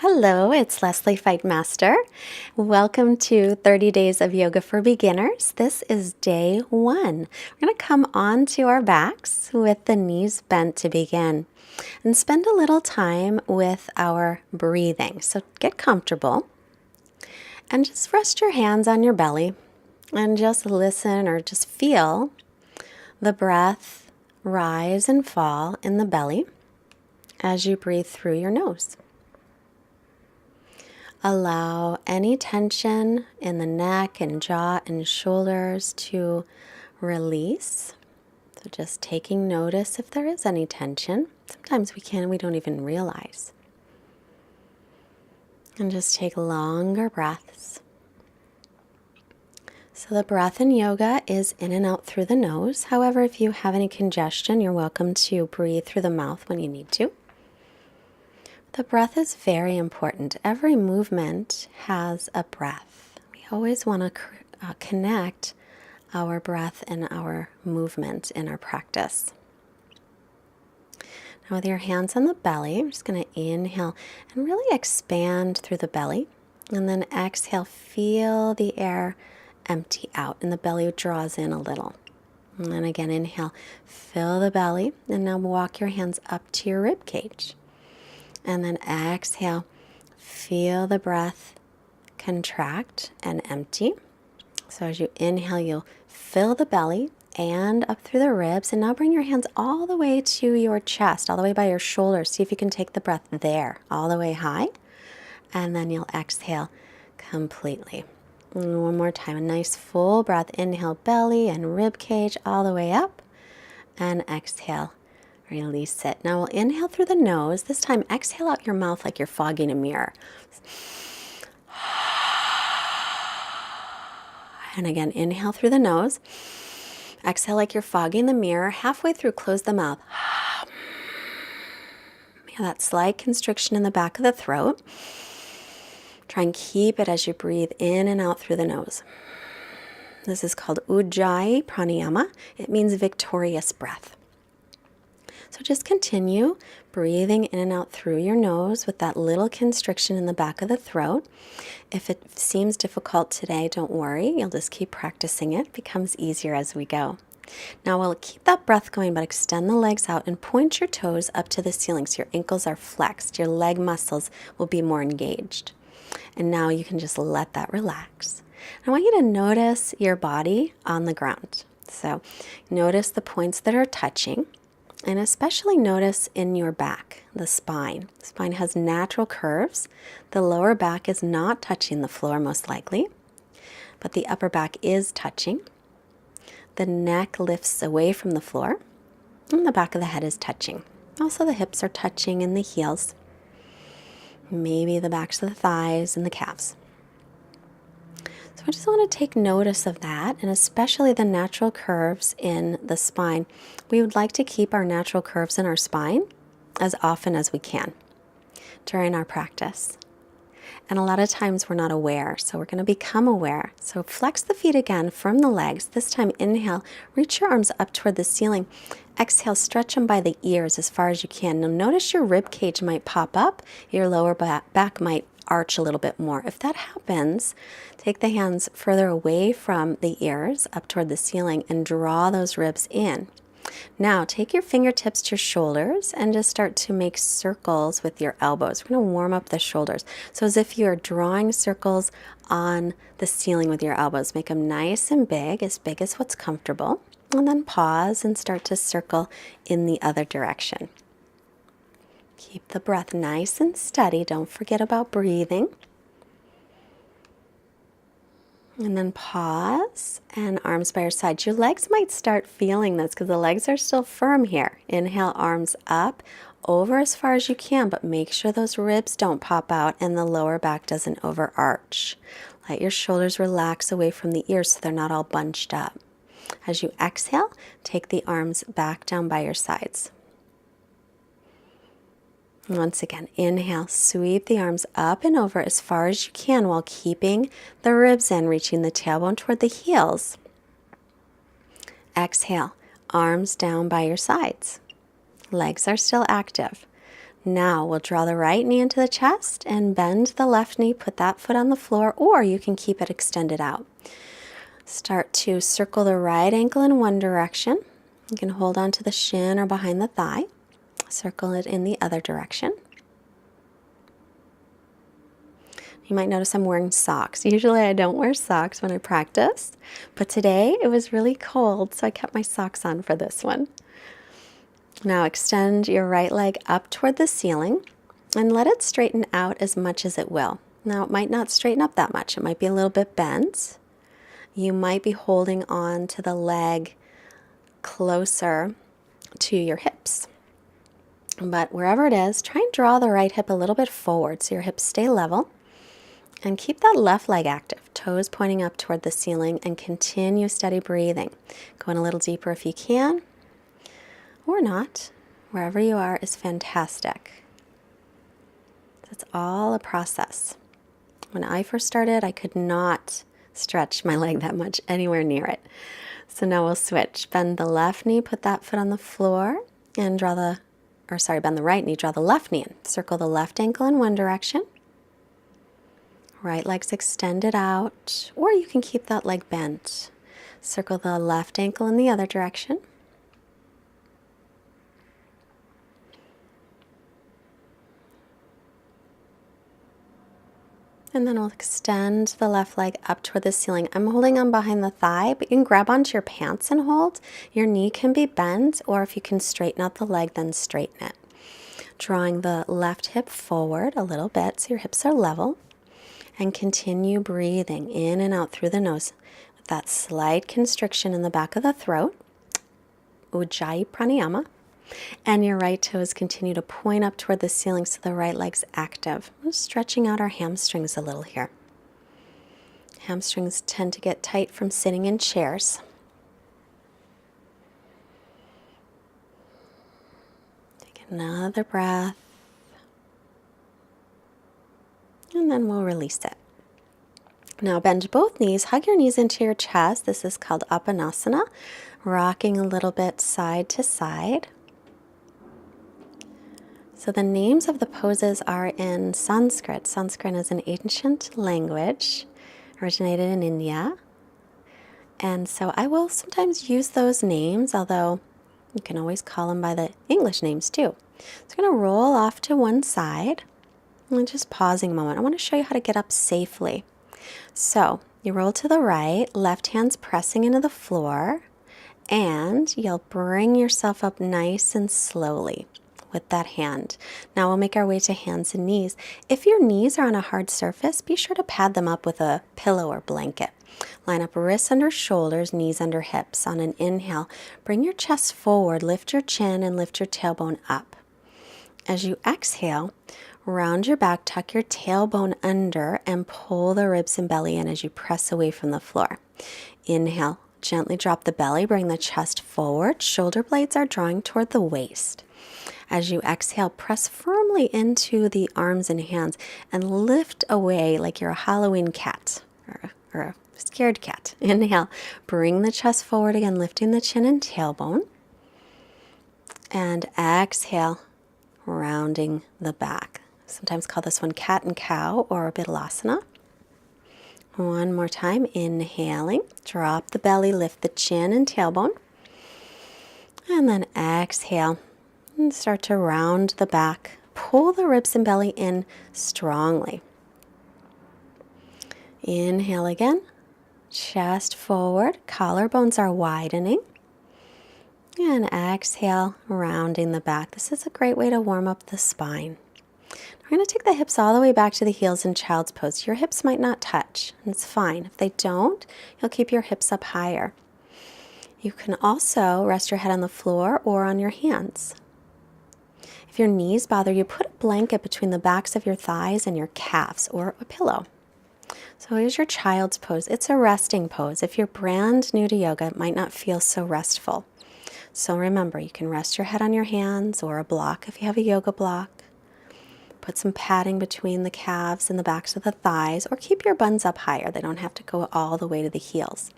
Hello, it's Leslie Fightmaster. Welcome to 30 Days of Yoga for Beginners. This is day 1. We're going to come onto our backs with the knees bent to begin and spend a little time with our breathing. So get comfortable and just rest your hands on your belly and just listen or just feel the breath rise and fall in the belly as you breathe through your nose. Allow any tension in the neck and jaw and shoulders to release. So just taking notice if there is any tension. Sometimes we don't even realize. And just take longer breaths. So the breath in yoga is in and out through the nose. However, if you have any congestion, you're welcome to breathe through the mouth when you need to. The breath is very important. Every movement has a breath. We always want to connect our breath and our movement in our practice. Now with your hands on the belly, I'm just going to inhale and really expand through the belly. And then exhale, feel the air empty out and the belly draws in a little. And then again, inhale, fill the belly. And now walk your hands up to your rib cage. And then exhale, feel the breath contract and empty. So as you inhale, you'll fill the belly and up through the ribs. And now bring your hands all the way to your chest, all the way by your shoulders. See if you can take the breath there, all the way high. And then you'll exhale completely. And one more time, a nice full breath. Inhale, belly and rib cage all the way up. And exhale. Release it. Now we'll inhale through the nose. This time exhale out your mouth like you're fogging a mirror. And again, inhale through the nose. Exhale like you're fogging the mirror. Halfway through, close the mouth. That slight constriction in the back of the throat. Try and keep it as you breathe in and out through the nose. This is called Ujjayi Pranayama. It means victorious breath. So just continue breathing in and out through your nose with that little constriction in the back of the throat. If it seems difficult today, don't worry. You'll just keep practicing it. It becomes easier as we go. Now we'll keep that breath going, but extend the legs out and point your toes up to the ceiling so your ankles are flexed. Your leg muscles will be more engaged. And now you can just let that relax. I want you to notice your body on the ground. So notice the points that are touching. And especially notice in your back, the spine. The spine has natural curves. The lower back is not touching the floor most likely, but the upper back is touching. The neck lifts away from the floor, and the back of the head is touching. Also the hips are touching and the heels, maybe the backs of the thighs and the calves. So I just want to take notice of that, and especially the natural curves in the spine. We would like to keep our natural curves in our spine as often as we can during our practice. And a lot of times we're not aware, so we're going to become aware. So flex the feet again from the legs. This time inhale, reach your arms up toward the ceiling. Exhale, stretch them by the ears as far as you can. Now notice your rib cage might pop up, your lower back might arch a little bit more. If that happens, take the hands further away from the ears up toward the ceiling and draw those ribs in. Now take your fingertips to your shoulders and just start to make circles with your elbows. We're going to warm up the shoulders. So as if you're drawing circles on the ceiling with your elbows. Make them nice and big as what's comfortable. And then pause and start to circle in the other direction. Keep the breath nice and steady. Don't forget about breathing. And then pause and arms by your side. Your legs might start feeling this because the legs are still firm here. Inhale, arms up, over as far as you can, but make sure those ribs don't pop out and the lower back doesn't overarch. Let your shoulders relax away from the ears so they're not all bunched up. As you exhale, take the arms back down by your sides. Once again, inhale, sweep the arms up and over as far as you can while keeping the ribs in, reaching the tailbone toward the heels. Exhale, arms down by your sides. Legs are still active. Now we'll draw the right knee into the chest and bend the left knee, put that foot on the floor, or you can keep it extended out. Start to circle the right ankle in one direction. You can hold on to the shin or behind the thigh. Circle it in the other direction. You might notice I'm wearing socks. Usually I don't wear socks when I practice, but today it was really cold, so I kept my socks on for this one. Now extend your right leg up toward the ceiling and let it straighten out as much as it will. Now it might not straighten up that much. It might be a little bit bent. You might be holding on to the leg closer to your hips. But wherever it is, try and draw the right hip a little bit forward so your hips stay level. And keep that left leg active, toes pointing up toward the ceiling, and continue steady breathing. Go in a little deeper if you can, or not. Wherever you are is fantastic. It's all a process. When I first started, I could not stretch my leg that much anywhere near it. So now we'll switch. Bend the left knee, put that foot on the floor, and bend the right knee, draw the left knee in. Circle the left ankle in one direction. Right leg's extended out, or you can keep that leg bent. Circle the left ankle in the other direction. And then we'll extend the left leg up toward the ceiling. I'm holding on behind the thigh, but you can grab onto your pants and hold. Your knee can be bent, or if you can straighten out the leg, then straighten it. Drawing the left hip forward a little bit so your hips are level. And continue breathing in and out through the nose with that slight constriction in the back of the throat, Ujjayi pranayama. And your right toes continue to point up toward the ceiling so the right leg's active. We're stretching out our hamstrings a little here. Hamstrings tend to get tight from sitting in chairs. Take another breath. And then we'll release it. Now bend both knees, hug your knees into your chest. This is called Apanasana, rocking a little bit side to side. So the names of the poses are in Sanskrit. Sanskrit is an ancient language, originated in India. And so I will sometimes use those names, although you can always call them by the English names too. So I'm going to roll off to one side. And just pausing a moment. I want to show you how to get up safely. So you roll to the right, left hand's pressing into the floor, and you'll bring yourself up nice and slowly with that hand. Now we'll make our way to hands and knees. If your knees are on a hard surface, be sure to pad them up with a pillow or blanket. Line up wrists under shoulders, knees under hips. On an inhale, bring your chest forward, lift your chin, and lift your tailbone up. As you exhale, round your back, tuck your tailbone under, and pull the ribs and belly in as you press away from the floor. Inhale, gently drop the belly, bring the chest forward. Shoulder blades are drawing toward the waist. As you exhale, press firmly into the arms and hands and lift away like you're a Halloween cat or a scared cat. Inhale, bring the chest forward again, lifting the chin and tailbone. And exhale, rounding the back. Sometimes call this one cat and cow or Bidlasana. One more time, inhaling, drop the belly, lift the chin and tailbone. And then exhale and start to round the back. Pull the ribs and belly in strongly. Inhale again, chest forward, collarbones are widening. And exhale, rounding the back. This is a great way to warm up the spine. We're going to take the hips all the way back to the heels in child's pose. Your hips might not touch, and it's fine. If they don't, you'll keep your hips up higher. You can also rest your head on the floor or on your hands. If your knees bother you, put a blanket between the backs of your thighs and your calves or a pillow. So here's your child's pose. It's a resting pose. If you're brand new to yoga, it might not feel so restful. So remember, you can rest your head on your hands or a block if you have a yoga block. Put some padding between the calves and the backs of the thighs, or keep your buns up higher. They don't have to go all the way to the heels.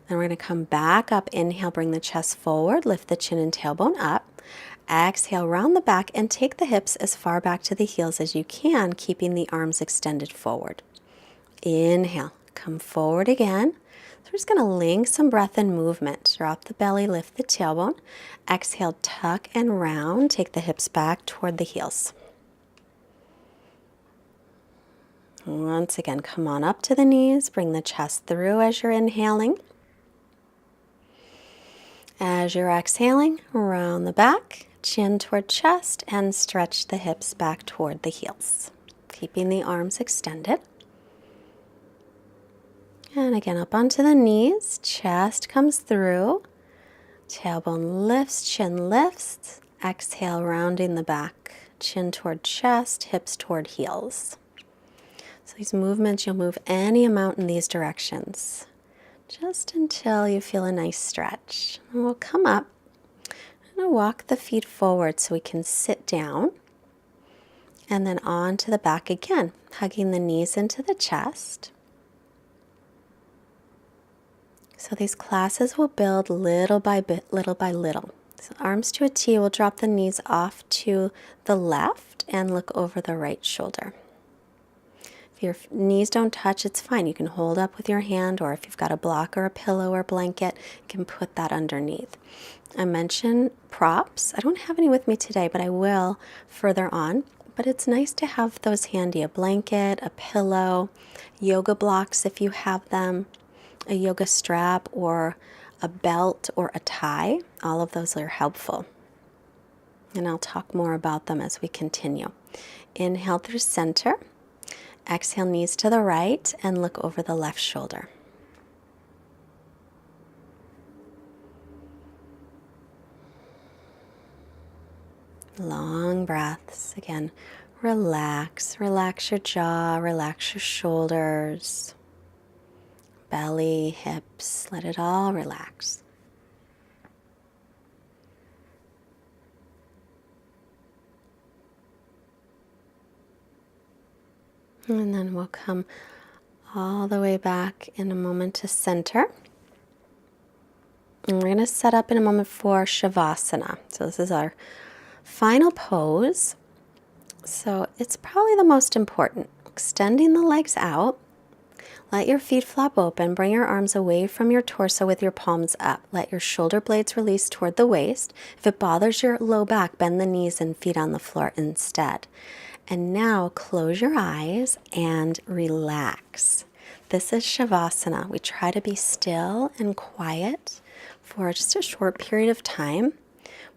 Then we're going to come back up. Inhale, bring the chest forward, lift the chin and tailbone up. Exhale, round the back and take the hips as far back to the heels as you can, keeping the arms extended forward. Inhale, come forward again. So we're just going to link some breath and movement. Drop the belly, lift the tailbone. Exhale, tuck and round. Take the hips back toward the heels. Once again, come on up to the knees. Bring the chest through as you're inhaling. As you're exhaling, round the back, chin toward chest, and stretch the hips back toward the heels, keeping the arms extended. And again, up onto the knees, chest comes through, tailbone lifts, chin lifts. Exhale, rounding the back, chin toward chest, hips toward heels. So these movements, you'll move any amount in these directions, just until you feel a nice stretch. And we'll come up and walk the feet forward so we can sit down. And then on to the back again, hugging the knees into the chest. So these classes will build little by little by little. So arms to a T, we'll drop the knees off to the left and look over the right shoulder. If your knees don't touch, it's fine. You can hold up with your hand, or if you've got a block or a pillow or blanket, you can put that underneath. I mentioned props. I don't have any with me today, but I will further on. But it's nice to have those handy, a blanket, a pillow, yoga blocks if you have them, a yoga strap or a belt or a tie. All of those are helpful. And I'll talk more about them as we continue. Inhale through center. Exhale, knees to the right, and look over the left shoulder. Long breaths. Again, relax. Relax your jaw, relax your shoulders, belly, hips. Let it all relax. And then we'll come all the way back in a moment to center. And we're going to set up in a moment for Shavasana. So this is our final pose. So it's probably the most important. Extending the legs out. Let your feet flop open. Bring your arms away from your torso with your palms up. Let your shoulder blades release toward the waist. If it bothers your low back, bend the knees and feet on the floor instead. And now close your eyes and relax. This is Shavasana. We try to be still and quiet for just a short period of time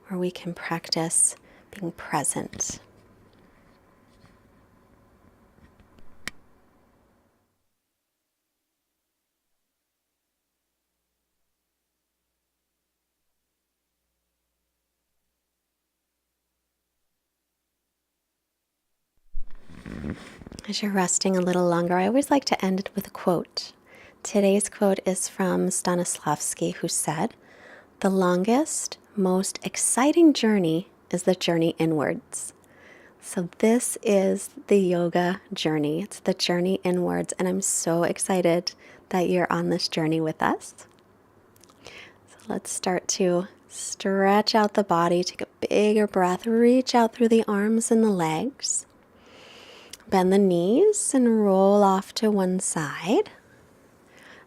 where we can practice being present. As you're resting a little longer, I always like to end it with a quote. Today's quote is from Stanislavski, who said, "The longest, most exciting journey is the journey inwards." So this is the yoga journey. It's the journey inwards, and I'm so excited that you're on this journey with us. So let's start to stretch out the body, take a bigger breath, reach out through the arms and the legs. Bend the knees and roll off to one side.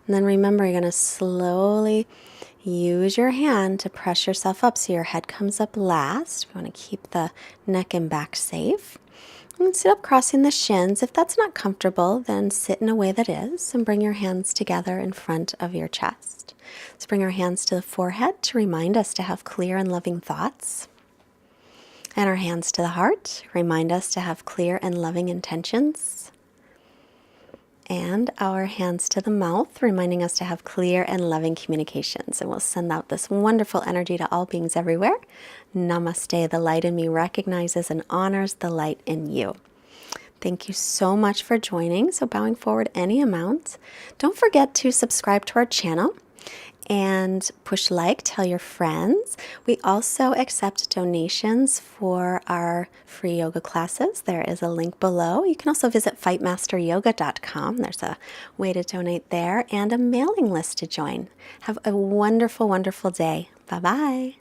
And then remember, you're going to slowly use your hand to press yourself up so your head comes up last. We want to keep the neck and back safe. And sit up crossing the shins. If that's not comfortable, then sit in a way that is, and bring your hands together in front of your chest. Let's bring our hands to the forehead to remind us to have clear and loving thoughts. And our hands to the heart, remind us to have clear and loving intentions. And our hands to the mouth, reminding us to have clear and loving communications. And we'll send out this wonderful energy to all beings everywhere. Namaste. The light in me recognizes and honors the light in you. Thank you so much for joining. So bowing forward any amount. Don't forget to subscribe to our channel. And push like, tell your friends. We also accept donations for our free yoga classes. There is a link below. You can also visit fightmasteryoga.com. There's a way to donate there and a mailing list to join. Have a wonderful, wonderful day. Bye-bye.